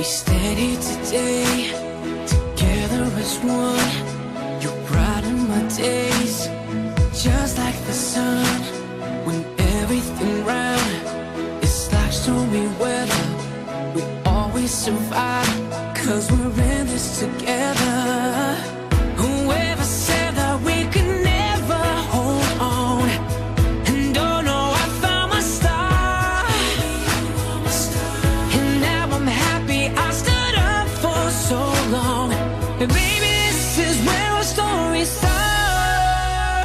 stand here today, together as one. You brighten my days, just like the sun. When everything round is like stormy weather, we always survive, 'cause we're in this together. Whoever said that we could never hold on, and oh no, I found my star. And now I'm happy I stood up for so long. And baby, this is where our story starts.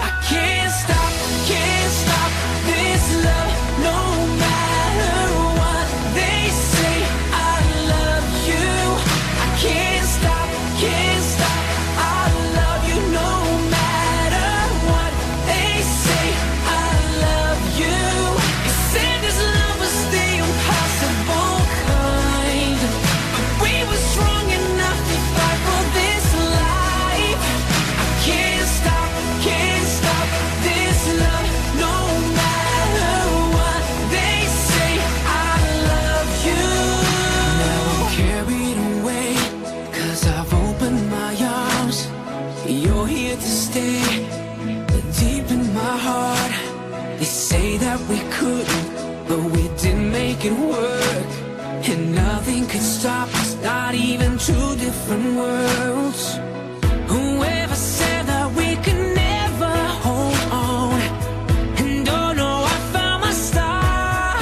I can't stop this love, no matter what they say. I love you. I can't stop, I love you no matter what they say. I love you. You said this love was the impossible kind, but we were strong enough to fight for this life. I can't stop this love, no matter what they say. I love you. Now I'm carried away, 'cause I've opened my arms. You're here to stay, deep in my heart. They say that we couldn't, but we did make it work. And nothing could stop us, not even two different worlds. Whoever said that we could never hold on, and oh no, I found my star.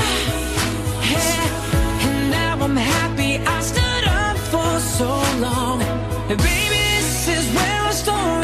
Yeah, and now I'm happy I stood up for so long. And baby, this is where our story